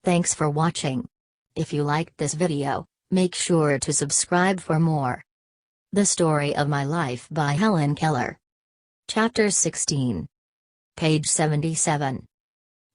Thanks for watching. If you liked this video, make sure to subscribe for more. The Story of My Life by Helen Keller. Chapter 16. Page 77.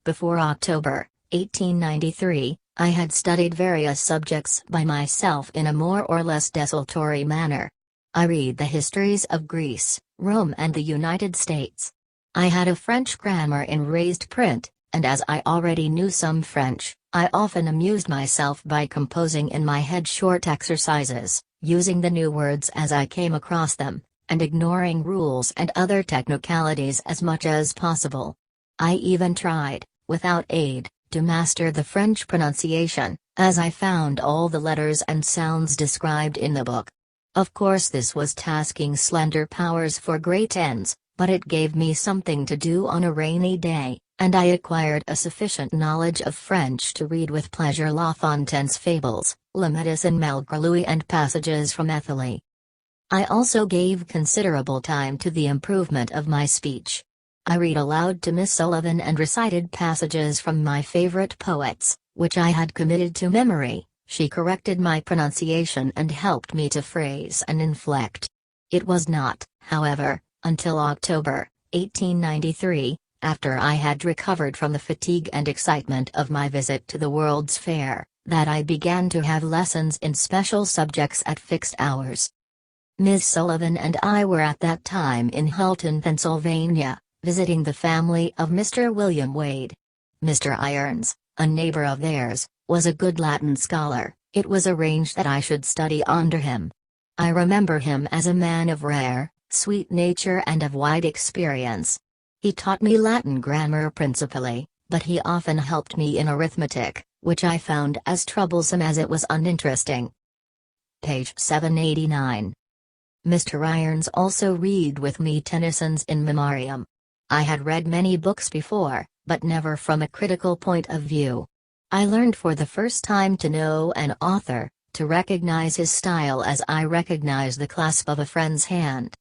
Before October 1893, I had studied various subjects by myself in a more or less desultory manner. I read the histories of Greece, Rome and the United States. I had a French grammar in raised print, and as I already knew some French, I often amused myself by composing in my head short exercises, using the new words as I came across them, and ignoring rules and other technicalities as much as possible. I even tried, without aid, to master the French pronunciation, as I found all the letters and sounds described in the book. Of course, this was tasking slender powers for great ends, but it gave me something to do on a rainy day, and I acquired a sufficient knowledge of French to read with pleasure La Fontaine's Fables, Lamedis and Malgré and passages from Ethele. I also gave considerable time to the improvement of my speech. I read aloud to Miss Sullivan and recited passages from my favorite poets, which I had committed to memory. She corrected my pronunciation and helped me to phrase and inflect. It was not, however, until October 1893, after I had recovered from the fatigue and excitement of my visit to the World's Fair, that I began to have lessons in special subjects at fixed hours. Miss Sullivan and I were at that time in Halton, Pennsylvania, visiting the family of Mr. William Wade. Mr. Irons, a neighbor of theirs, was a good Latin scholar. It was arranged that I should study under him. I remember him as a man of rare, sweet nature and of wide experience. He taught me Latin grammar principally, but he often helped me in arithmetic, which I found as troublesome as it was uninteresting. Page 789. Mr. Irons also read with me Tennyson's In Memoriam. I had read many books before, but never from a critical point of view. I learned for the first time to know an author, to recognize his style as I recognize the clasp of a friend's hand.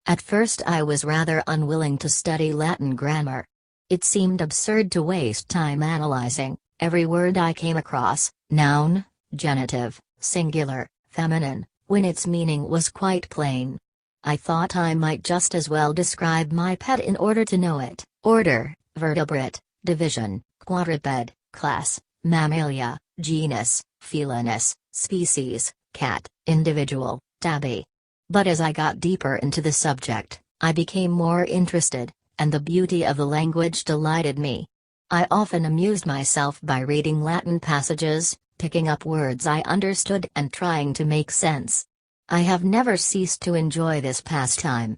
At first I was rather unwilling to study Latin grammar. It seemed absurd to waste time analyzing every word I came across, noun, genitive, singular, feminine, when its meaning was quite plain. I thought I might just as well describe my pet in order to know it: order, vertebrate, division, quadruped, class, mammalia, genus, felinus, species, cat, individual, tabby. But as I got deeper into the subject, I became more interested, and the beauty of the language delighted me. I often amused myself by reading Latin passages, picking up words I understood and trying to make sense. I have never ceased to enjoy this pastime.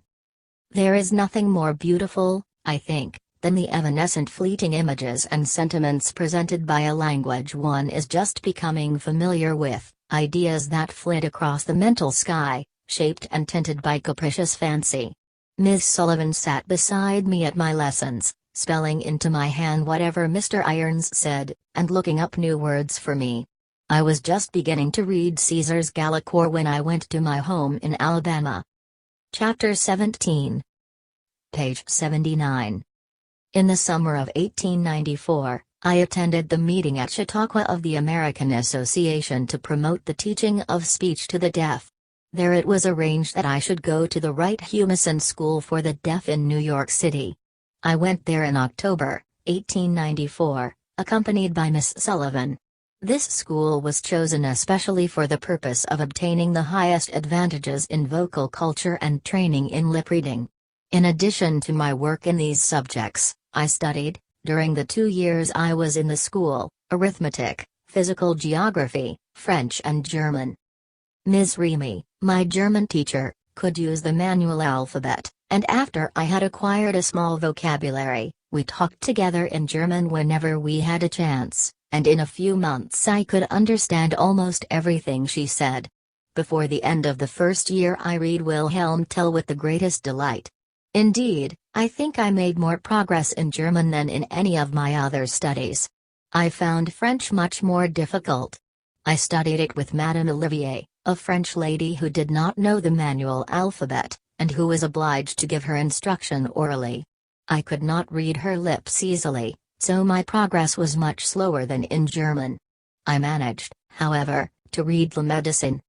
There is nothing more beautiful, I think, than the evanescent fleeting images and sentiments presented by a language one is just becoming familiar with, ideas that flit across the mental sky, shaped and tinted by capricious fancy. Miss Sullivan sat beside me at my lessons, spelling into my hand whatever Mr. Irons said, and looking up new words for me. I was just beginning to read Caesar's Gallicore when I went to my home in Alabama. Chapter 17. Page 79. In the summer of 1894, I attended the meeting at Chautauqua of the American Association to promote the teaching of speech to the deaf. There it was arranged that I should go to the Wright Humason School for the Deaf in New York City. I went there in October 1894, accompanied by Miss Sullivan. This school was chosen especially for the purpose of obtaining the highest advantages in vocal culture and training in lip reading. In addition to my work in these subjects, I studied, during the 2 years I was in the school, arithmetic, physical geography, French and German. Ms. Remy, my German teacher, could use the manual alphabet, and after I had acquired a small vocabulary, we talked together in German whenever we had a chance, and in a few months I could understand almost everything she said. Before the end of the first year I read Wilhelm Tell with the greatest delight. Indeed, I think I made more progress in German than in any of my other studies. I found French much more difficult. I studied it with Madame Olivier, a French lady who did not know the manual alphabet, and who was obliged to give her instruction orally. I could not read her lips easily, so my progress was much slower than in German. I managed, however, to read La Médecine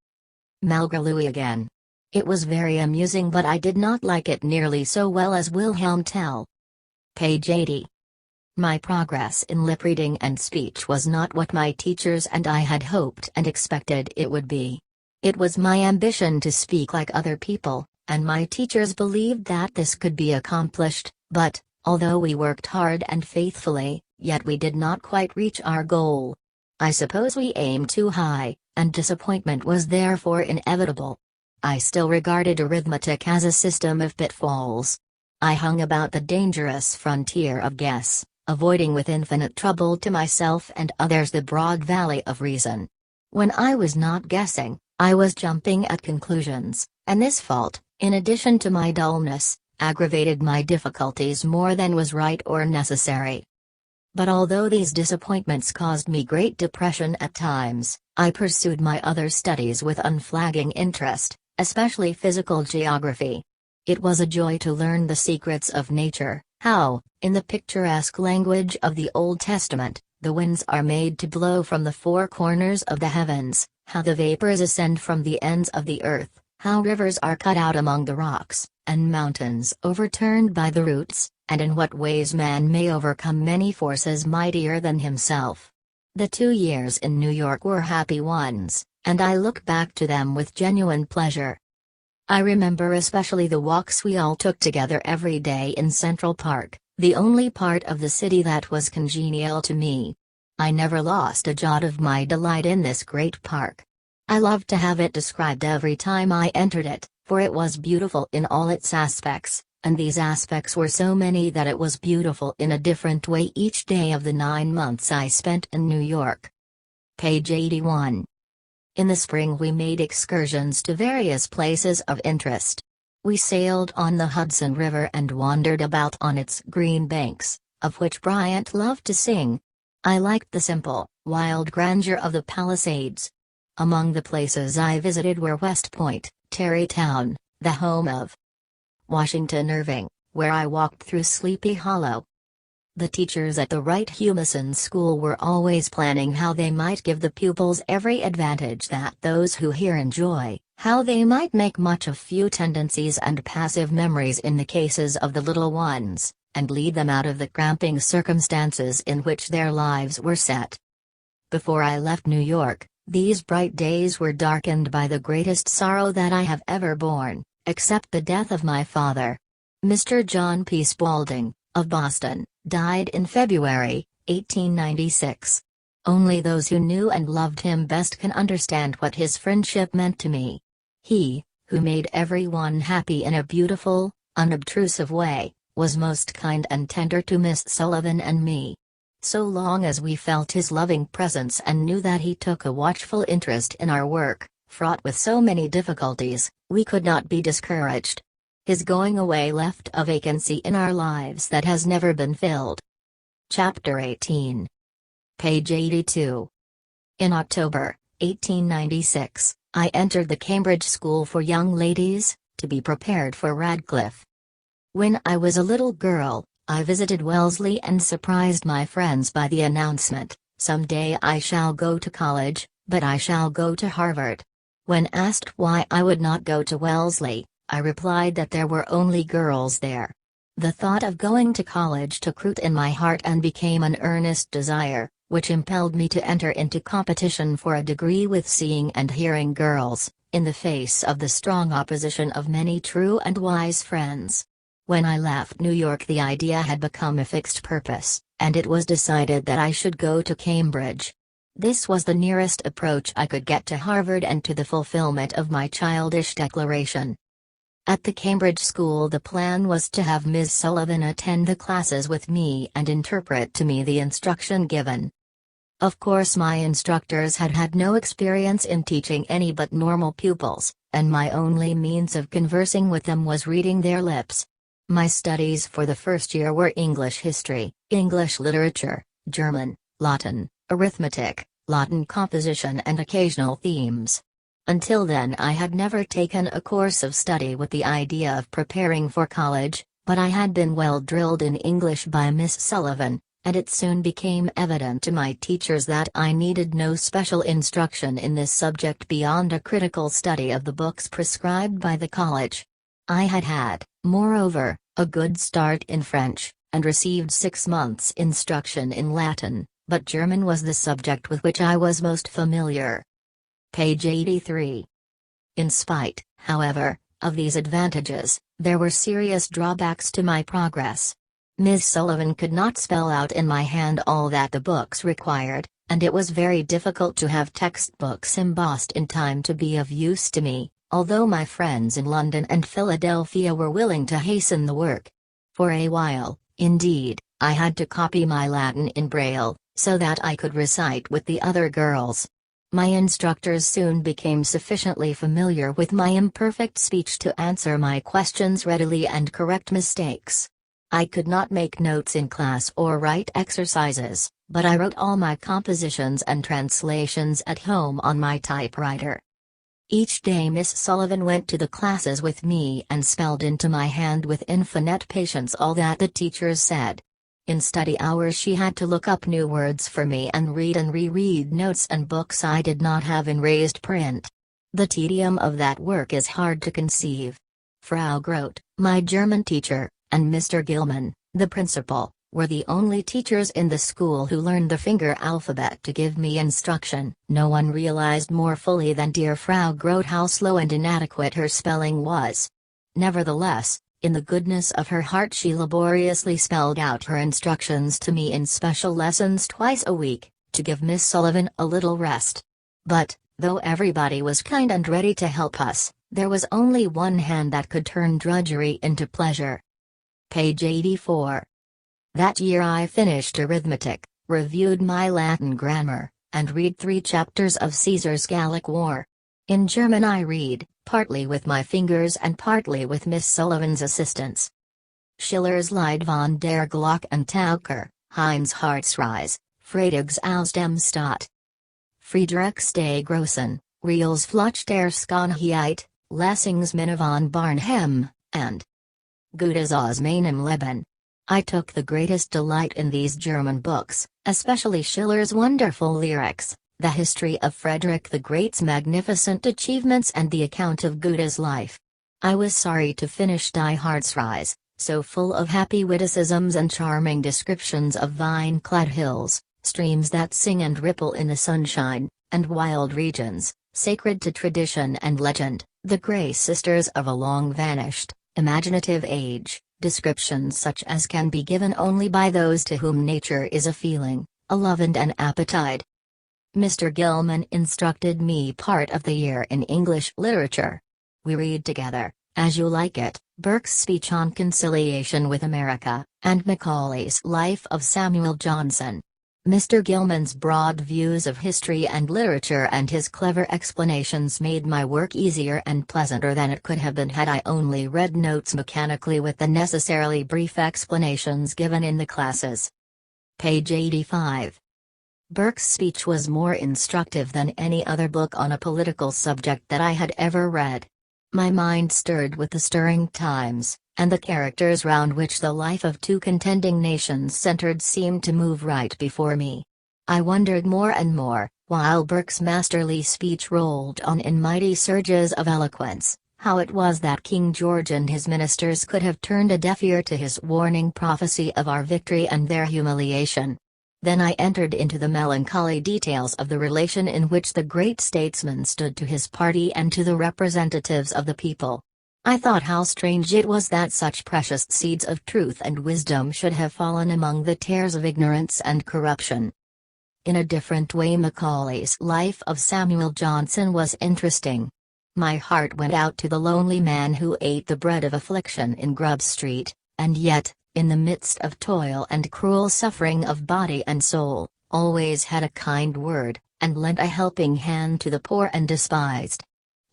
Malgré again. It was very amusing, but I did not like it nearly so well as Wilhelm Tell. Page 80. My progress in lip reading and speech was not what my teachers and I had hoped and expected it would be. It was my ambition to speak like other people, and my teachers believed that this could be accomplished, but, although we worked hard and faithfully, yet we did not quite reach our goal. I suppose we aimed too high, and disappointment was therefore inevitable. I still regarded arithmetic as a system of pitfalls. I hung about the dangerous frontier of guess, avoiding with infinite trouble to myself and others the broad valley of reason. When I was not guessing, I was jumping at conclusions, and this fault, in addition to my dullness, aggravated my difficulties more than was right or necessary. But although these disappointments caused me great depression at times, I pursued my other studies with unflagging interest, especially physical geography. It was a joy to learn the secrets of nature, how, in the picturesque language of the Old Testament, the winds are made to blow from the four corners of the heavens, how the vapors ascend from the ends of the earth, how rivers are cut out among the rocks, and mountains overturned by the roots, and in what ways man may overcome many forces mightier than himself. The 2 years in New York were happy ones, and I look back to them with genuine pleasure. I remember especially the walks we all took together every day in Central Park, the only part of the city that was congenial to me. I never lost a jot of my delight in this great park. I loved to have it described every time I entered it, for it was beautiful in all its aspects, and these aspects were so many that it was beautiful in a different way each day of the 9 months I spent in New York. Page 81. In the spring we made excursions to various places of interest. We sailed on the Hudson River and wandered about on its green banks, of which Bryant loved to sing. I liked the simple, wild grandeur of the Palisades. Among the places I visited were West Point, Tarrytown, the home of Washington Irving, where I walked through Sleepy Hollow. The teachers at the Wright Humason School were always planning how they might give the pupils every advantage that those who here enjoy, how they might make much of few tendencies and passive memories in the cases of the little ones, and lead them out of the cramping circumstances in which their lives were set. Before I left New York, these bright days were darkened by the greatest sorrow that I have ever borne, except the death of my father. Mr. John P. Spaulding, of Boston, died in February, 1896. Only those who knew and loved him best can understand what his friendship meant to me. He, who made everyone happy in a beautiful, unobtrusive way, was most kind and tender to Miss Sullivan and me. So long as we felt his loving presence and knew that he took a watchful interest in our work, fraught with so many difficulties, we could not be discouraged. His going away left a vacancy in our lives that has never been filled. Chapter 18. Page 82. In October, 1896, I entered the Cambridge School for Young Ladies, to be prepared for Radcliffe. When I was a little girl, I visited Wellesley and surprised my friends by the announcement, "Someday I shall go to college, but I shall go to Harvard." When asked why I would not go to Wellesley, I replied that there were only girls there. The thought of going to college took root in my heart and became an earnest desire, which impelled me to enter into competition for a degree with seeing and hearing girls, in the face of the strong opposition of many true and wise friends. When I left New York, the idea had become a fixed purpose, and it was decided that I should go to Cambridge. This was the nearest approach I could get to Harvard and to the fulfillment of my childish declaration. At the Cambridge School, the plan was to have Miss Sullivan attend the classes with me and interpret to me the instruction given. Of course, my instructors had had no experience in teaching any but normal pupils, and my only means of conversing with them was reading their lips. My studies for the first year were English history, English literature, German, Latin, arithmetic, Latin composition and occasional themes. Until then I had never taken a course of study with the idea of preparing for college, but I had been well drilled in English by Miss Sullivan, and it soon became evident to my teachers that I needed no special instruction in this subject beyond a critical study of the books prescribed by the college. I had had, moreover, a good start in French, and received 6 months' instruction in Latin, but German was the subject with which I was most familiar. Page 83. In spite, however, of these advantages, there were serious drawbacks to my progress. Miss Sullivan could not spell out in my hand all that the books required, and it was very difficult to have textbooks embossed in time to be of use to me, although my friends in London and Philadelphia were willing to hasten the work. For a while, indeed, I had to copy my Latin in Braille, so that I could recite with the other girls. My instructors soon became sufficiently familiar with my imperfect speech to answer my questions readily and correct mistakes. I could not make notes in class or write exercises, but I wrote all my compositions and translations at home on my typewriter. Each day Miss Sullivan went to the classes with me and spelled into my hand with infinite patience all that the teachers said. In study hours she had to look up new words for me and read and reread notes and books I did not have in raised print. The tedium of that work is hard to conceive. Frau Grote, my German teacher, and Mr. Gilman, the principal, were the only teachers in the school who learned the finger alphabet to give me instruction. No one realized more fully than dear Frau Grote how slow and inadequate her spelling was. Nevertheless, in the goodness of her heart she laboriously spelled out her instructions to me in special lessons twice a week, to give Miss Sullivan a little rest. But, though everybody was kind and ready to help us, there was only one hand that could turn drudgery into pleasure. Page 84. That year I finished arithmetic, reviewed my Latin grammar, and read 3 chapters of Caesar's Gallic War. In German I read, partly with my fingers and partly with Miss Sullivan's assistance. Schiller's Lied von der Glock und Taucher, Heinz Hartreise, Freitags aus dem Stadt. Friedrichs des Großen, Reels Fluch der Schönheit, Lessingsminne von Barnhem, and Gutes aus meinem Leben. I took the greatest delight in these German books, especially Schiller's wonderful lyrics, the history of Frederick the Great's magnificent achievements and the account of Goethe's life. I was sorry to finish Die Hartreise, so full of happy witticisms and charming descriptions of vine-clad hills, streams that sing and ripple in the sunshine, and wild regions, sacred to tradition and legend, the Grey Sisters of a long-vanished, imaginative age, descriptions such as can be given only by those to whom nature is a feeling, a love and an appetite. Mr. Gilman instructed me part of the year in English literature. We read together, As You Like It, Burke's Speech on Conciliation with America, and Macaulay's Life of Samuel Johnson. Mr. Gilman's broad views of history and literature and his clever explanations made my work easier and pleasanter than it could have been had I only read notes mechanically with the necessarily brief explanations given in the classes. Page 85. Burke's speech was more instructive than any other book on a political subject that I had ever read. My mind stirred with the stirring times, and the characters round which the life of 2 contending nations centered seemed to move right before me. I wondered more and more, while Burke's masterly speech rolled on in mighty surges of eloquence, how it was that King George and his ministers could have turned a deaf ear to his warning prophecy of our victory and their humiliation. Then I entered into the melancholy details of the relation in which the great statesman stood to his party and to the representatives of the people. I thought how strange it was that such precious seeds of truth and wisdom should have fallen among the tares of ignorance and corruption. In a different way Macaulay's Life of Samuel Johnson was interesting. My heart went out to the lonely man who ate the bread of affliction in Grub Street, and yet, in the midst of toil and cruel suffering of body and soul, always had a kind word, and lent a helping hand to the poor and despised.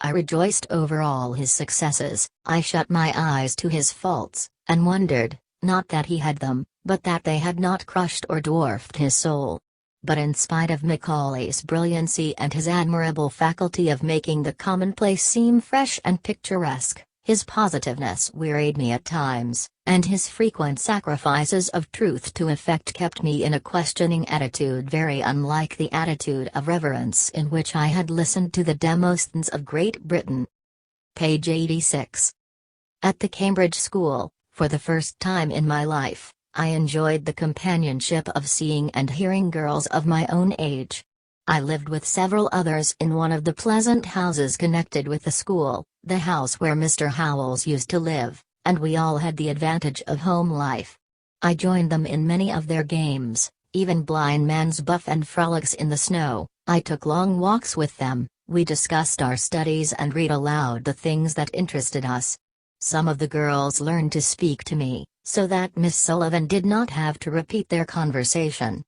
I rejoiced over all his successes, I shut my eyes to his faults, and wondered, not that he had them, but that they had not crushed or dwarfed his soul. But in spite of Macaulay's brilliancy and his admirable faculty of making the commonplace seem fresh and picturesque, His positiveness wearied me at times, and his frequent sacrifices of truth to effect kept me in a questioning attitude very unlike the attitude of reverence in which I had listened to the Demosthens of Great Britain. Page 86. At the Cambridge School, for the first time in my life, I enjoyed the companionship of seeing and hearing girls of my own age. I lived with several others in one of the pleasant houses connected with the school, the house where Mr. Howells used to live, and we all had the advantage of home life. I joined them in many of their games, even blind man's buff and frolics in the snow. I took long walks with them, we discussed our studies and read aloud the things that interested us. Some of the girls learned to speak to me, so that Miss Sullivan did not have to repeat their conversation.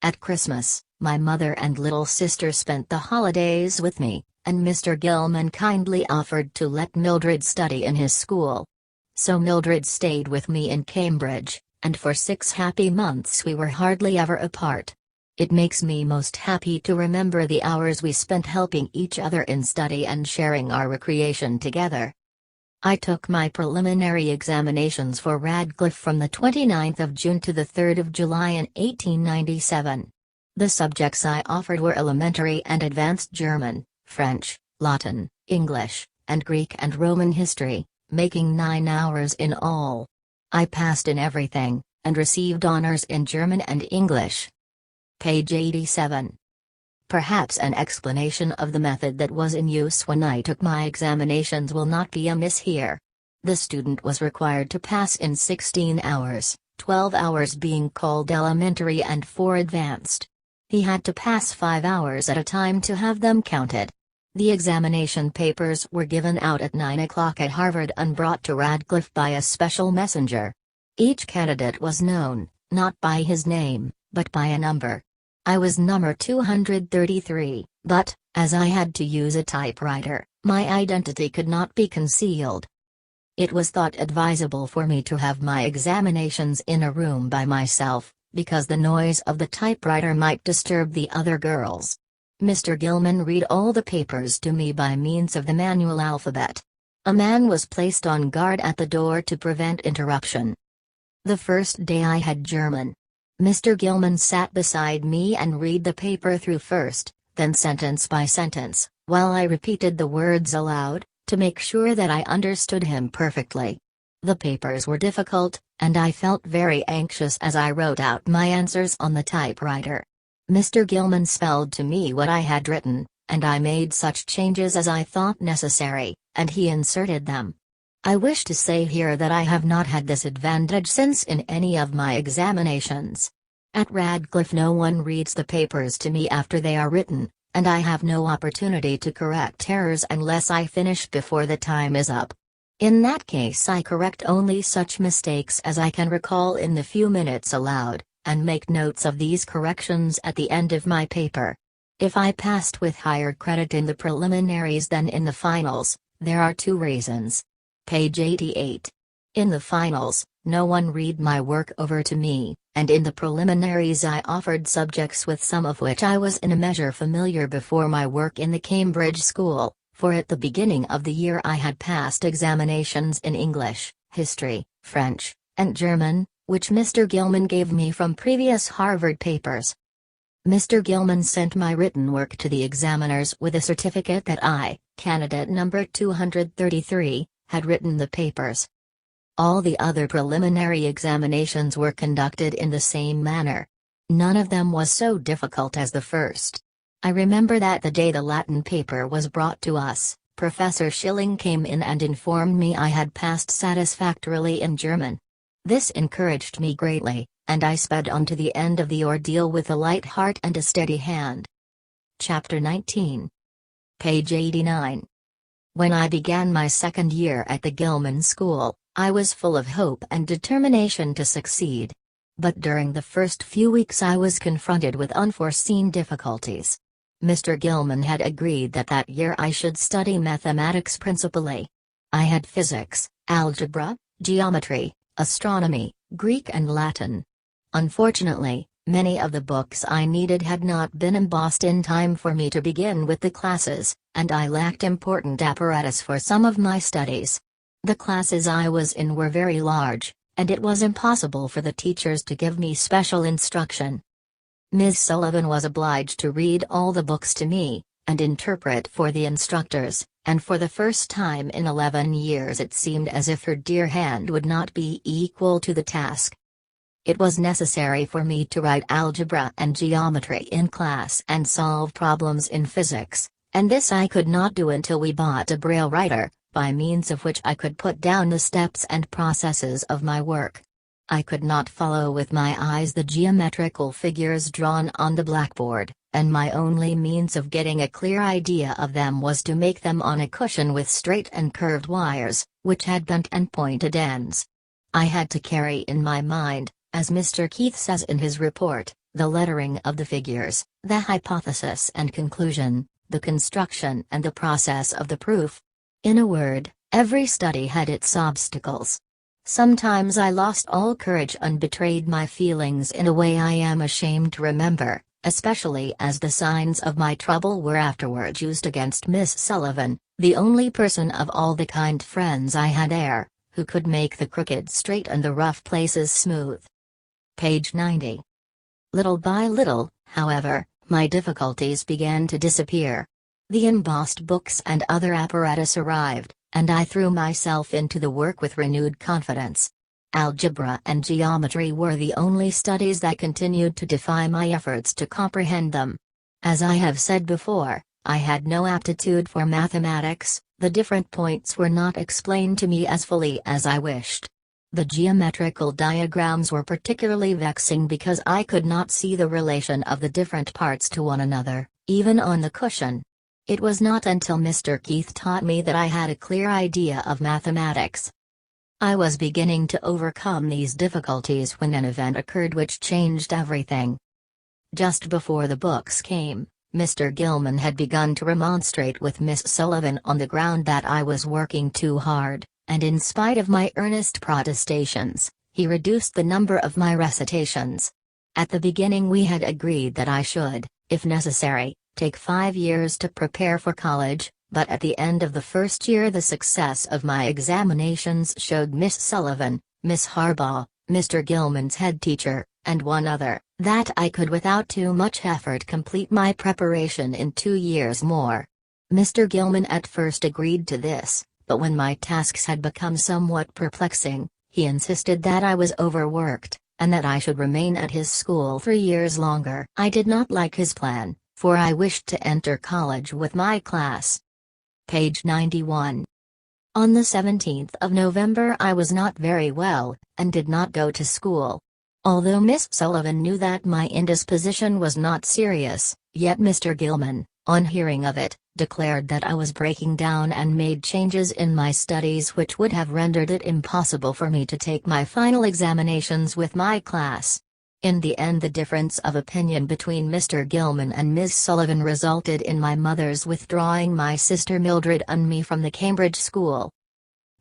At Christmas, my mother and little sister spent the holidays with me, and Mr. Gilman kindly offered to let Mildred study in his school. So Mildred stayed with me in Cambridge, and for 6 happy months we were hardly ever apart. It makes me most happy to remember the hours we spent helping each other in study and sharing our recreation together. I took my preliminary examinations for Radcliffe from the 29th of June to the 3rd of July in 1897. The subjects I offered were elementary and advanced German, French, Latin, English, and Greek and Roman history, making 9 hours in all. I passed in everything, and received honors in German and English. Page 87. Perhaps an explanation of the method that was in use when I took my examinations will not be amiss here. The student was required to pass in 16 hours, 12 hours being called elementary and 4 advanced. He had to pass 5 hours at a time to have them counted. The examination papers were given out at 9 o'clock at Harvard and brought to Radcliffe by a special messenger. Each candidate was known, not by his name, but by a number. I was number 233, but, as I had to use a typewriter, my identity could not be concealed. It was thought advisable for me to have my examinations in a room by myself, because the noise of the typewriter might disturb the other girls. Mr. Gilman read all the papers to me by means of the manual alphabet. A man was placed on guard at the door to prevent interruption. The first day I had German. Mr. Gilman sat beside me and read the paper through first, then sentence by sentence, while I repeated the words aloud, to make sure that I understood him perfectly. The papers were difficult, and I felt very anxious as I wrote out my answers on the typewriter. Mr. Gilman spelled to me what I had written, and I made such changes as I thought necessary, and he inserted them. I wish to say here that I have not had this advantage since in any of my examinations. At Radcliffe no one reads the papers to me after they are written, and I have no opportunity to correct errors unless I finish before the time is up. In that case I correct only such mistakes as I can recall in the few minutes allowed, and make notes of these corrections at the end of my paper. If I passed with higher credit in the preliminaries than in the finals, there are 2 reasons. Page 88. In the finals, no one read my work over to me, and in the preliminaries I offered subjects with some of which I was in a measure familiar before my work in the Cambridge School, for at the beginning of the year I had passed examinations in English, history, French, and German, which Mr. Gilman gave me from previous Harvard papers. Mr. Gilman sent my written work to the examiners with a certificate that I, candidate number 233, had written the papers. All the other preliminary examinations were conducted in the same manner. None of them was so difficult as the first. I remember that the day the Latin paper was brought to us, Professor Schilling came in and informed me I had passed satisfactorily in German. This encouraged me greatly, and I sped on to the end of the ordeal with a light heart and a steady hand. Chapter 19. Page 89. When I began my second year at the Gilman School, I was full of hope and determination to succeed. But during the first few weeks I was confronted with unforeseen difficulties. Mr. Gilman had agreed that that year I should study mathematics principally. I had physics, algebra, geometry, astronomy, Greek and Latin. Unfortunately, many of the books I needed had not been embossed in time for me to begin with the classes, and I lacked important apparatus for some of my studies. The classes I was in were very large, and it was impossible for the teachers to give me special instruction. Ms. Sullivan was obliged to read all the books to me, and interpret for the instructors, and for the first time in 11 years it seemed as if her dear hand would not be equal to the task. It was necessary for me to write algebra and geometry in class and solve problems in physics, and this I could not do until we bought a braille writer, by means of which I could put down the steps and processes of my work. I could not follow with my eyes the geometrical figures drawn on the blackboard, and my only means of getting a clear idea of them was to make them on a cushion with straight and curved wires, which had bent and pointed ends. I had to carry in my mind, as Mr. Keith says in his report, the lettering of the figures, the hypothesis and conclusion, the construction and the process of the proof. In a word, every study had its obstacles. Sometimes I lost all courage and betrayed my feelings in a way I am ashamed to remember, especially as the signs of my trouble were afterwards used against Miss Sullivan, the only person of all the kind friends I had there, who could make the crooked straight and the rough places smooth. Page 90. Little by little, however, my difficulties began to disappear. The embossed books and other apparatus arrived, and I threw myself into the work with renewed confidence. Algebra and geometry were the only studies that continued to defy my efforts to comprehend them. As I have said before, I had no aptitude for mathematics, the different points were not explained to me as fully as I wished. The geometrical diagrams were particularly vexing because I could not see the relation of the different parts to one another, even on the cushion. It was not until Mr. Keith taught me that I had a clear idea of mathematics. I was beginning to overcome these difficulties when an event occurred which changed everything. Just before the books came, Mr. Gilman had begun to remonstrate with Miss Sullivan on the ground that I was working too hard, and in spite of my earnest protestations, he reduced the number of my recitations. At the beginning we had agreed that I should, if necessary, take 5 years to prepare for college, but at the end of the first year the success of my examinations showed Miss Sullivan, Miss Harbaugh, Mr. Gilman's head teacher, and one other, that I could without too much effort complete my preparation in 2 years more. Mr. Gilman at first agreed to this, but when my tasks had become somewhat perplexing, he insisted that I was overworked, and that I should remain at his school 3 years longer. I did not like his plan, for I wished to enter college with my class. Page 91. On the 17th of November I was not very well, and did not go to school. Although Miss Sullivan knew that my indisposition was not serious, yet Mr. Gilman, on hearing of it, declared that I was breaking down and made changes in my studies which would have rendered it impossible for me to take my final examinations with my class. In the end the difference of opinion between Mr. Gilman and Miss Sullivan resulted in my mother's withdrawing my sister Mildred and me from the Cambridge school.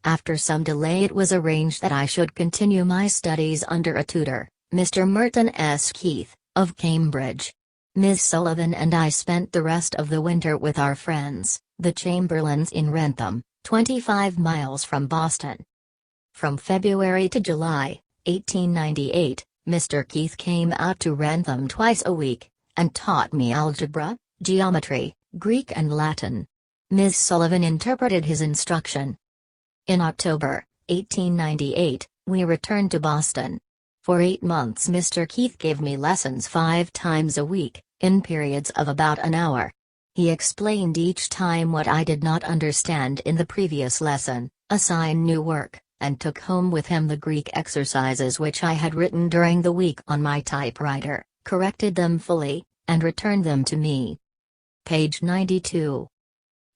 After some delay it was arranged that I should continue my studies under a tutor, Mr. Merton S. Keith, of Cambridge. Miss Sullivan and I spent the rest of the winter with our friends, the Chamberlains in Wrentham, 25 miles from Boston. From February to July, 1898, Mr. Keith came out to Wrentham twice a week, and taught me algebra, geometry, Greek and Latin. Miss Sullivan interpreted his instruction. In October, 1898, we returned to Boston. For 8 months Mr. Keith gave me lessons 5 times a week, in periods of about an hour. He explained each time what I did not understand in the previous lesson, assigned new work, and took home with him the Greek exercises which I had written during the week on my typewriter, corrected them fully, and returned them to me. Page 92.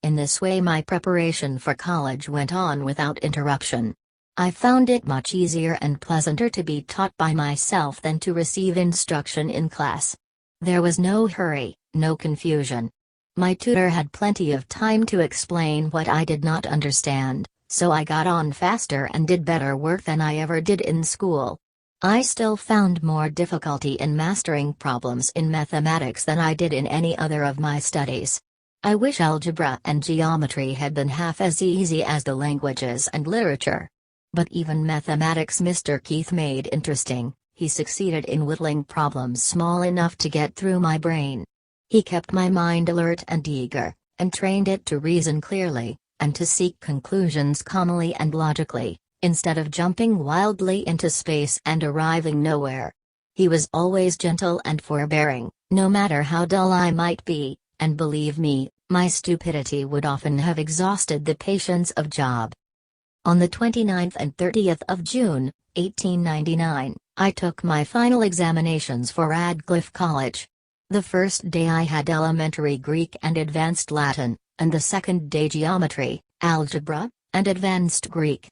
In this way my preparation for college went on without interruption. I found it much easier and pleasanter to be taught by myself than to receive instruction in class. There was no hurry, no confusion. My tutor had plenty of time to explain what I did not understand, so I got on faster and did better work than I ever did in school. I still found more difficulty in mastering problems in mathematics than I did in any other of my studies. I wish algebra and geometry had been half as easy as the languages and literature. But even mathematics Mr. Keith made interesting. He succeeded in whittling problems small enough to get through my brain. He kept my mind alert and eager, and trained it to reason clearly, and to seek conclusions calmly and logically, instead of jumping wildly into space and arriving nowhere. He was always gentle and forbearing, no matter how dull I might be, and believe me, my stupidity would often have exhausted the patience of Job. On the 29th and 30th of June, 1899, I took my final examinations for Radcliffe College. The first day I had elementary Greek and advanced Latin, and the second day geometry, algebra, and advanced Greek.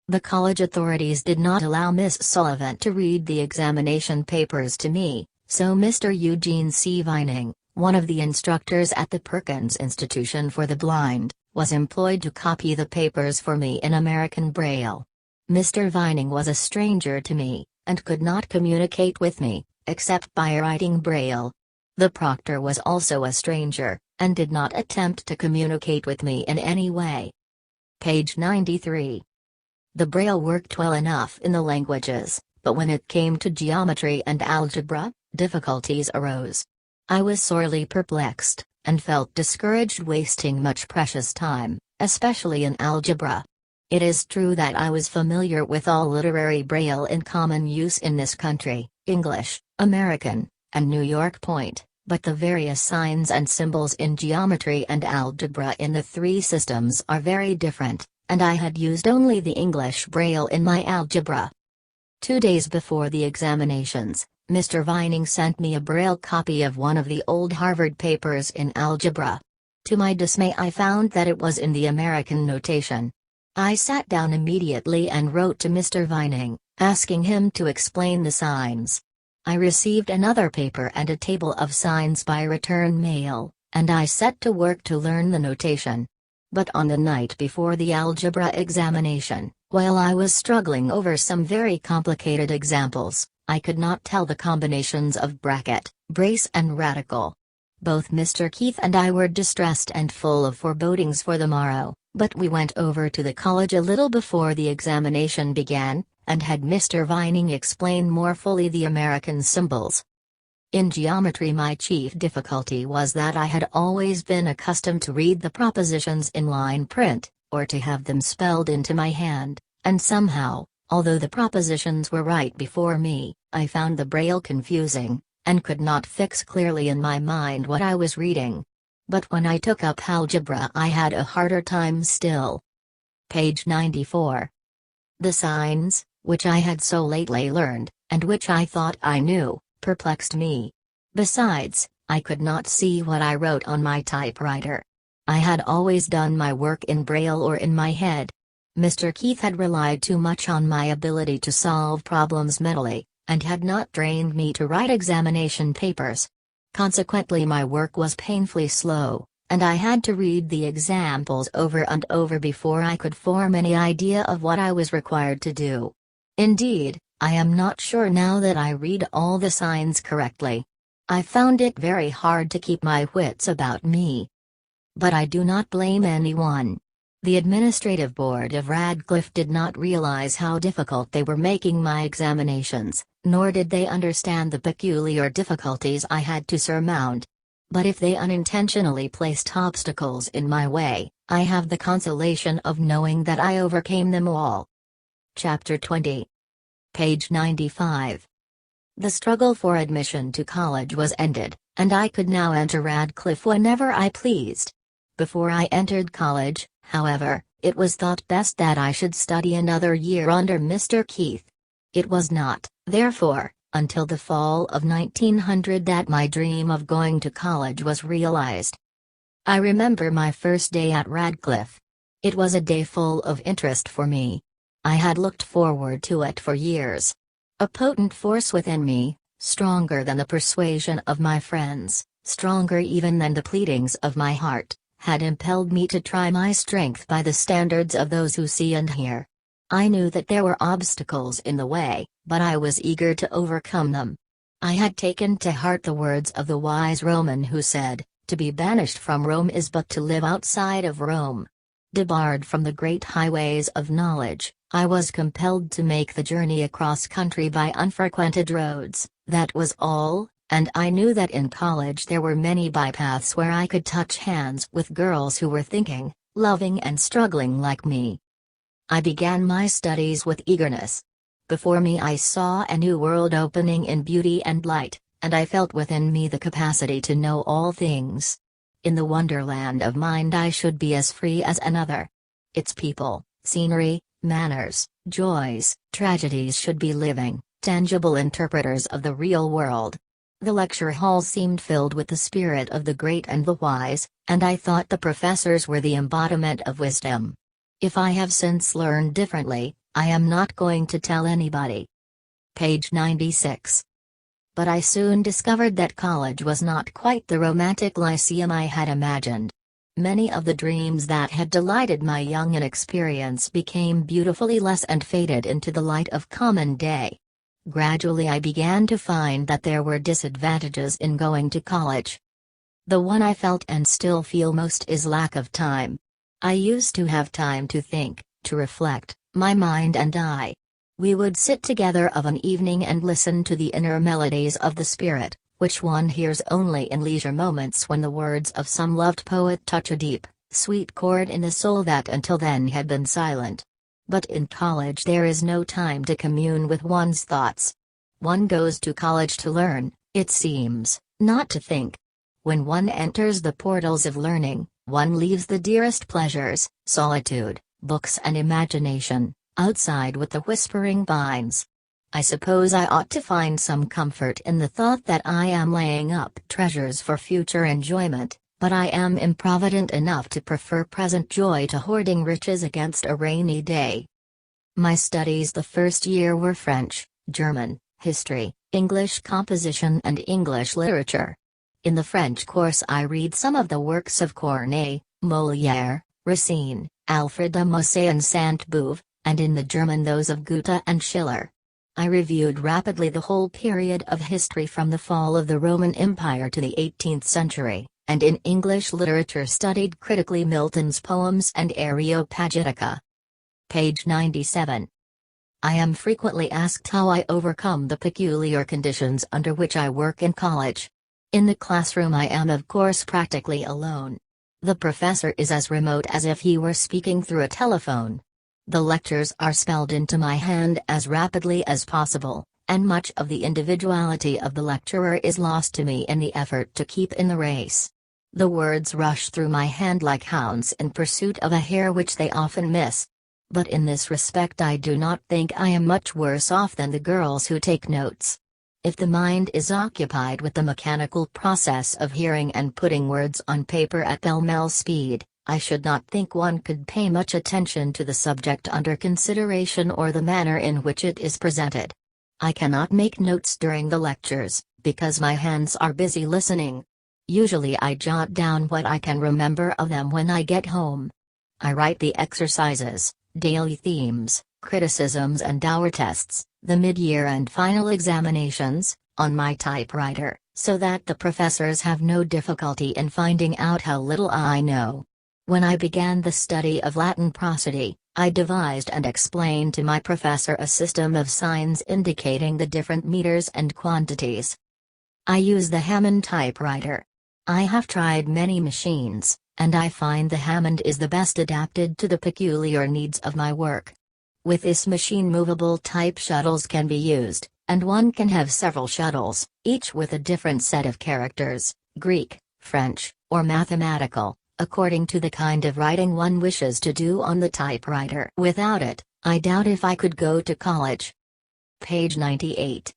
The college authorities did not allow Miss Sullivan to read the examination papers to me, so Mr. Eugene C. Vining, one of the instructors at the Perkins Institution for the Blind, was employed to copy the papers for me in American Braille. Mr. Vining was a stranger to me, and could not communicate with me, except by writing Braille. The proctor was also a stranger, and did not attempt to communicate with me in any way. Page 93. The Braille worked well enough in the languages, but when it came to geometry and algebra, difficulties arose. I was sorely perplexed, and felt discouraged wasting much precious time, especially in algebra. It is true that I was familiar with all literary Braille in common use in this country, English, American, and New York Point, but the various signs and symbols in geometry and algebra in the three systems are very different, and I had used only the English Braille in my algebra. 2 days before the examinations, Mr. Vining sent me a Braille copy of one of the old Harvard papers in algebra. To my dismay I found that it was in the American notation. I sat down immediately and wrote to Mr. Vining, asking him to explain the signs. I received another paper and a table of signs by return mail, and I set to work to learn the notation. But on the night before the algebra examination, while I was struggling over some very complicated examples, I could not tell the combinations of bracket, brace and radical. Both Mr. Keith and I were distressed and full of forebodings for the morrow, but we went over to the college a little before the examination began, and had Mr. Vining explain more fully the American symbols. In geometry my chief difficulty was that I had always been accustomed to read the propositions in line print, or to have them spelled into my hand, and somehow, although the propositions were right before me, I found the Braille confusing, and could not fix clearly in my mind what I was reading. But when I took up algebra I had a harder time still. Page 94. The signs, which I had so lately learned, and which I thought I knew, perplexed me. Besides, I could not see what I wrote on my typewriter. I had always done my work in Braille or in my head. Mr. Keith had relied too much on my ability to solve problems mentally, and had not trained me to write examination papers. Consequently my work was painfully slow, and I had to read the examples over and over before I could form any idea of what I was required to do. Indeed, I am not sure now that I read all the signs correctly. I found it very hard to keep my wits about me. But I do not blame anyone. The administrative board of Radcliffe did not realize how difficult they were making my examinations, nor did they understand the peculiar difficulties I had to surmount. But if they unintentionally placed obstacles in my way, I have the consolation of knowing that I overcame them all. Chapter 20. Page 95. The struggle for admission to college was ended, and I could now enter Radcliffe whenever I pleased. Before I entered college, however, it was thought best that I should study another year under Mr. Keith. It was not, therefore, until the fall of 1900 that my dream of going to college was realized. I remember my first day at Radcliffe. It was a day full of interest for me. I had looked forward to it for years. A potent force within me, stronger than the persuasion of my friends, stronger even than the pleadings of my heart, had impelled me to try my strength by the standards of those who see and hear. I knew that there were obstacles in the way, but I was eager to overcome them. I had taken to heart the words of the wise Roman who said, to be banished from Rome is but to live outside of Rome. Debarred from the great highways of knowledge, I was compelled to make the journey across country by unfrequented roads, that was all, and I knew that in college there were many bypaths where I could touch hands with girls who were thinking, loving and struggling like me. I began my studies with eagerness. Before me I saw a new world opening in beauty and light, and I felt within me the capacity to know all things. In the wonderland of mind I should be as free as another. Its people, scenery, manners, joys, tragedies should be living, tangible interpreters of the real world. The lecture hall seemed filled with the spirit of the great and the wise, and I thought the professors were the embodiment of wisdom. If I have since learned differently, I am not going to tell anybody. Page 96. But I soon discovered that college was not quite the romantic lyceum I had imagined. Many of the dreams that had delighted my young inexperience became beautifully less and faded into the light of common day. Gradually I began to find that there were disadvantages in going to college. The one I felt and still feel most is lack of time. I used to have time to think, to reflect, my mind and I. We would sit together of an evening and listen to the inner melodies of the spirit, which one hears only in leisure moments when the words of some loved poet touch a deep, sweet chord in the soul that until then had been silent. But in college there is no time to commune with one's thoughts. One goes to college to learn, it seems, not to think. When one enters the portals of learning, one leaves the dearest pleasures, solitude, books and imagination, outside with the whispering vines. I suppose I ought to find some comfort in the thought that I am laying up treasures for future enjoyment, but I am improvident enough to prefer present joy to hoarding riches against a rainy day. My studies the first year were French, German, history, English composition and English literature. In the French course I read some of the works of Corneille, Molière, Racine, Alfred de Musset and Sainte-Beuve, and in the German those of Goethe and Schiller. I reviewed rapidly the whole period of history from the fall of the Roman Empire to the 18th century, and in English literature studied critically Milton's poems and Areopagitica. Page 97. I am frequently asked how I overcome the peculiar conditions under which I work in college. In the classroom I am of course practically alone. The professor is as remote as if he were speaking through a telephone. The lectures are spelled into my hand as rapidly as possible, and much of the individuality of the lecturer is lost to me in the effort to keep in the race. The words rush through my hand like hounds in pursuit of a hare which they often miss. But in this respect I do not think I am much worse off than the girls who take notes. If the mind is occupied with the mechanical process of hearing and putting words on paper at pell-mell speed, I should not think one could pay much attention to the subject under consideration or the manner in which it is presented. I cannot make notes during the lectures, because my hands are busy listening. Usually I jot down what I can remember of them when I get home. I write the exercises, daily themes, criticisms and hour tests, the mid-year and final examinations, on my typewriter, so that the professors have no difficulty in finding out how little I know. When I began the study of Latin prosody, I devised and explained to my professor a system of signs indicating the different meters and quantities. I use the Hammond typewriter. I have tried many machines, and I find the Hammond is the best adapted to the peculiar needs of my work. With this machine movable type shuttles can be used, and one can have several shuttles, each with a different set of characters, Greek, French, or mathematical, according to the kind of writing one wishes to do on the typewriter. Without it, I doubt if I could go to college. Page 98.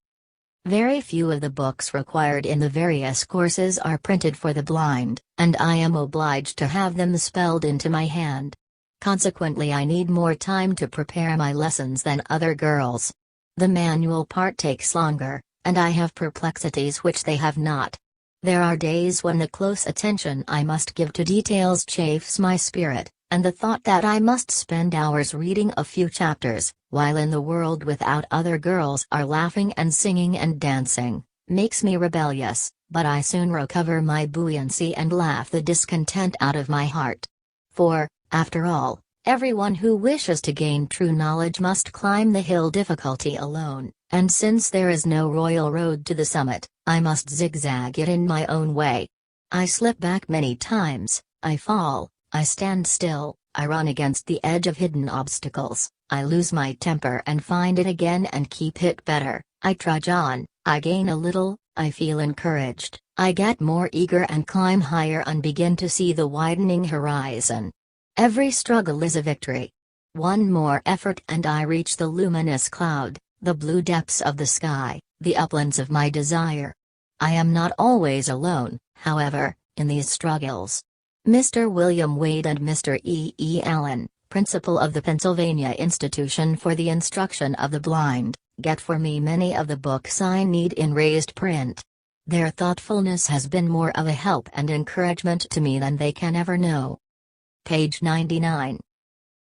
Very few of the books required in the various courses are printed for the blind, and I am obliged to have them spelled into my hand. Consequently I need more time to prepare my lessons than other girls. The manual part takes longer, and I have perplexities which they have not. There are days when the close attention I must give to details chafes my spirit, and the thought that I must spend hours reading a few chapters, while in the world without other girls are laughing and singing and dancing, makes me rebellious. But I soon recover my buoyancy and laugh the discontent out of my heart. For, after all, everyone who wishes to gain true knowledge must climb the hill difficulty alone, and since there is no royal road to the summit, I must zigzag it in my own way. I slip back many times, I fall, I stand still, I run against the edge of hidden obstacles, I lose my temper and find it again and keep it better, I trudge on, I gain a little, I feel encouraged, I get more eager and climb higher and begin to see the widening horizon. Every struggle is a victory. One more effort and I reach the luminous cloud, the blue depths of the sky, the uplands of my desire. I am not always alone, however, in these struggles. Mr. William Wade and Mr. E. Allen, principal of the Pennsylvania Institution for the Instruction of the Blind, get for me many of the books I need in raised print. Their thoughtfulness has been more of a help and encouragement to me than they can ever know. Page 99.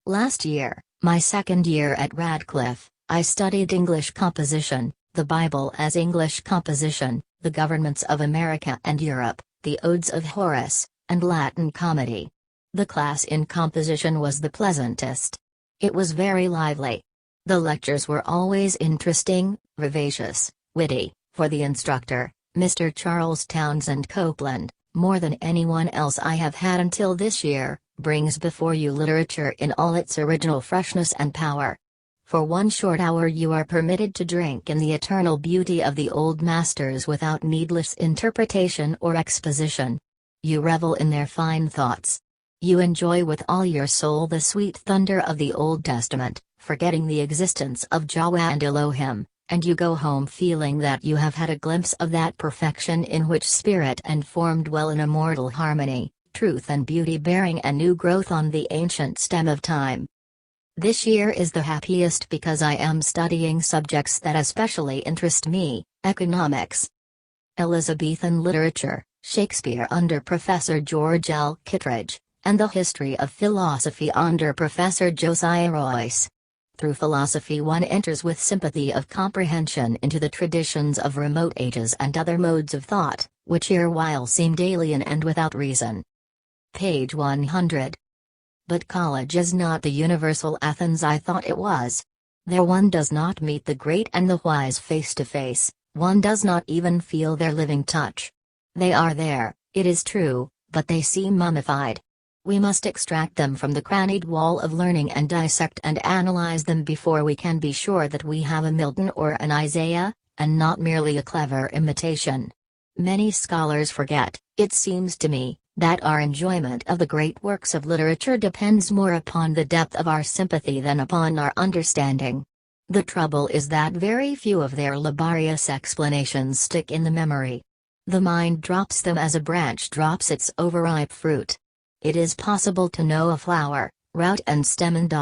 Last year, my second year at Radcliffe, I studied English composition, the Bible as English composition, the governments of America and Europe, the Odes of Horace, and Latin comedy. The class in composition was the pleasantest. It was very lively. The lectures were always interesting, vivacious, witty, for the instructor, Mr. Charles Townsend Copeland, more than anyone else I have had until this year, brings before you literature in all its original freshness and power. For 1 short hour you are permitted to drink in the eternal beauty of the old masters without needless interpretation or exposition. You revel in their fine thoughts. You enjoy with all your soul the sweet thunder of the Old Testament, forgetting the existence of Jawa and Elohim, and you go home feeling that you have had a glimpse of that perfection in which spirit and form dwell in immortal harmony, truth and beauty bearing a new growth on the ancient stem of time. This year is the happiest because I am studying subjects that especially interest me, economics, Elizabethan literature, Shakespeare under Professor George L. Kittredge, and the history of philosophy under Professor Josiah Royce. Through philosophy one enters with sympathy of comprehension into the traditions of remote ages and other modes of thought, which erewhile seemed alien and without reason. Page 100. But college is not the universal Athens I thought it was. There one does not meet the great and the wise face to face, one does not even feel their living touch. They are there, it is true, but they seem mummified. We must extract them from the crannied wall of learning and dissect and analyze them before we can be sure that we have a Milton or an Isaiah, and not merely a clever imitation. Many scholars forget, it seems to me, that our enjoyment of the great works of literature depends more upon the depth of our sympathy than upon our understanding. The trouble is that very few of their laborious explanations stick in the memory. The mind drops them as a branch drops its overripe fruit. It is possible to know a flower, root and stem and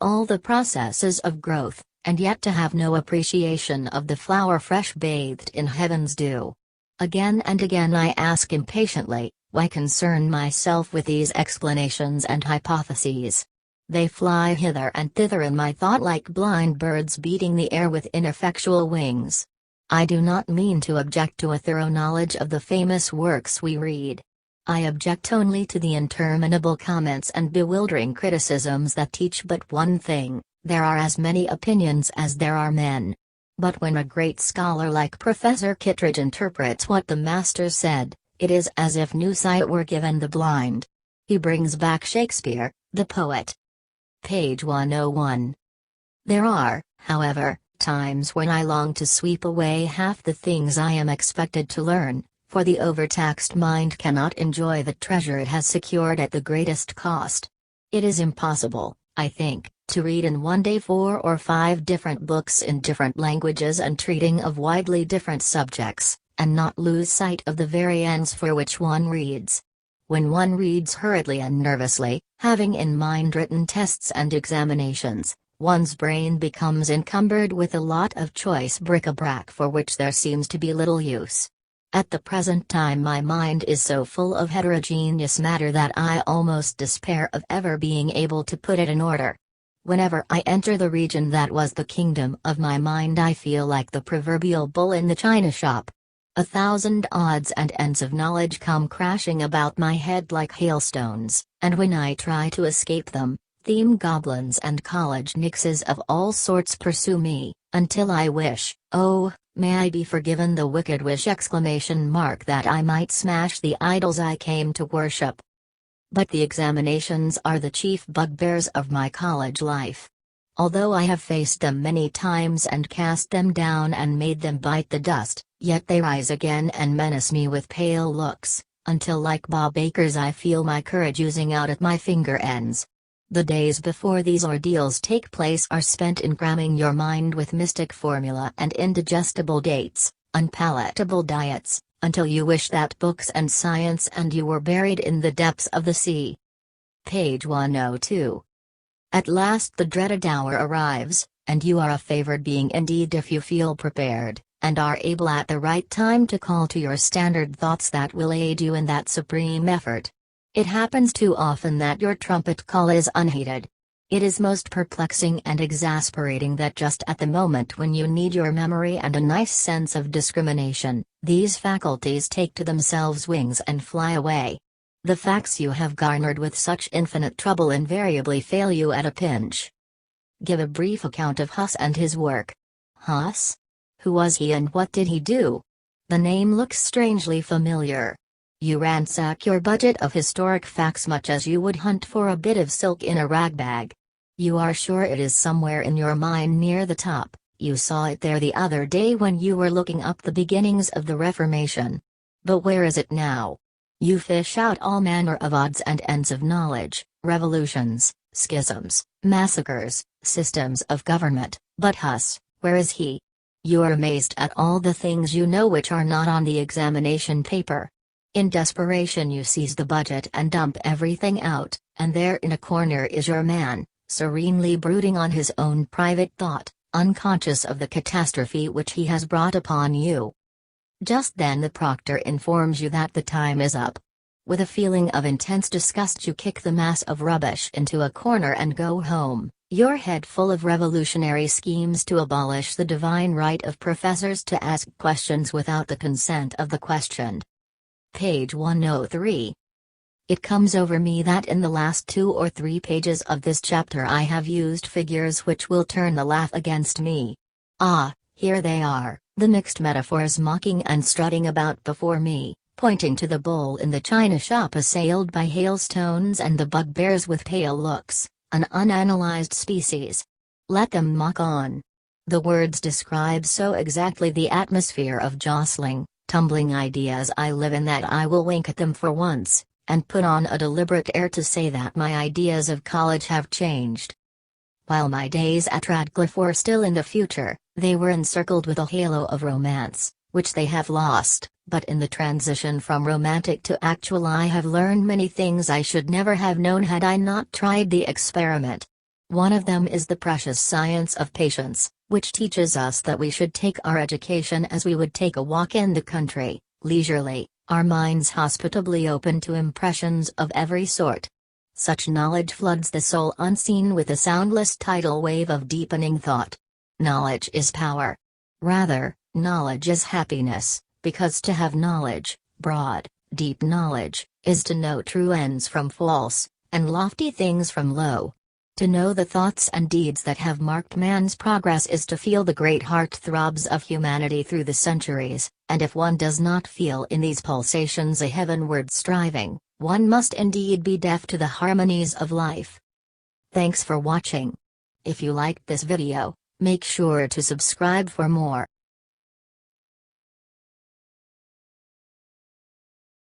all the processes of growth, and yet to have no appreciation of the flower fresh bathed in heaven's dew. Again and again I ask impatiently, why concern myself with these explanations and hypotheses? They fly hither and thither in my thought like blind birds beating the air with ineffectual wings. I do not mean to object to a thorough knowledge of the famous works we read. I object only to the interminable comments and bewildering criticisms that teach but one thing: there are as many opinions as there are men. But when a great scholar like Professor Kittredge interprets what the masters said, it is as if new sight were given the blind. He brings back Shakespeare, the poet. Page 101. There are, however, times when I long to sweep away half the things I am expected to learn, for the overtaxed mind cannot enjoy the treasure it has secured at the greatest cost. It is impossible, I think, to read in one day 4 or 5 different books in different languages and treating of widely different subjects, and not lose sight of the very ends for which one reads. When one reads hurriedly and nervously, having in mind written tests and examinations, one's brain becomes encumbered with a lot of choice bric-a-brac for which there seems to be little use. At the present time my mind is so full of heterogeneous matter that I almost despair of ever being able to put it in order. Whenever I enter the region that was the kingdom of my mind I feel like the proverbial bull in the china shop. 1,000 odds and ends of knowledge come crashing about my head like hailstones, and when I try to escape them, theme goblins and college nixes of all sorts pursue me, until I wish, oh, may I be forgiven the wicked wish! That I might smash the idols I came to worship. But the examinations are the chief bugbears of my college life. Although I have faced them many times and cast them down and made them bite the dust, yet they rise again and menace me with pale looks, until like Bob Acres I feel my courage oozing out at my finger ends. The days before these ordeals take place are spent in cramming your mind with mystic formula and indigestible dates, unpalatable diets, until you wish that books and science and you were buried in the depths of the sea. Page 102. At last the dreaded hour arrives, and you are a favored being indeed if you feel prepared, and are able at the right time to call to your standard thoughts that will aid you in that supreme effort. It happens too often that your trumpet call is unheeded. It is most perplexing and exasperating that just at the moment when you need your memory and a nice sense of discrimination, these faculties take to themselves wings and fly away. The facts you have garnered with such infinite trouble invariably fail you at a pinch. Give a brief account of Huss and his work. Huss? Who was he and what did he do? The name looks strangely familiar. You ransack your budget of historic facts much as you would hunt for a bit of silk in a ragbag. You are sure it is somewhere in your mind near the top. You saw it there the other day when you were looking up the beginnings of the Reformation. But where is it now? You fish out all manner of odds and ends of knowledge, revolutions, schisms, massacres, systems of government, but Huss, where is he? You are amazed at all the things you know which are not on the examination paper. In desperation you seize the budget and dump everything out, and there in a corner is your man, serenely brooding on his own private thought, unconscious of the catastrophe which he has brought upon you. Just then the proctor informs you that the time is up. With a feeling of intense disgust you kick the mass of rubbish into a corner and go home, your head full of revolutionary schemes to abolish the divine right of professors to ask questions without the consent of the questioned. Page 103. It comes over me that in the last 2 or 3 pages of this chapter I have used figures which will turn the laugh against me. Ah, here they are, the mixed metaphors mocking and strutting about before me, pointing to the bull in the china shop assailed by hailstones and the bugbears with pale looks, an unanalyzed species. Let them mock on. The words describe so exactly the atmosphere of jostling, tumbling ideas I live in that I will wink at them for once, and put on a deliberate air to say that my ideas of college have changed. While my days at Radcliffe were still in the future, they were encircled with a halo of romance, which they have lost, but in the transition from romantic to actual I have learned many things I should never have known had I not tried the experiment. One of them is the precious science of patience, which teaches us that we should take our education as we would take a walk in the country, leisurely, our minds hospitably open to impressions of every sort. Such knowledge floods the soul unseen with a soundless tidal wave of deepening thought. Knowledge is power. Rather, knowledge is happiness, because to have knowledge, broad, deep knowledge, is to know true ends from false, and lofty things from low. To know the thoughts and deeds that have marked man's progress is to feel the great heart throbs of humanity through the centuries, and if one does not feel in these pulsations a heavenward striving, one must indeed be deaf to the harmonies of life. Thanks for watching. If you liked this video, make sure to subscribe for more.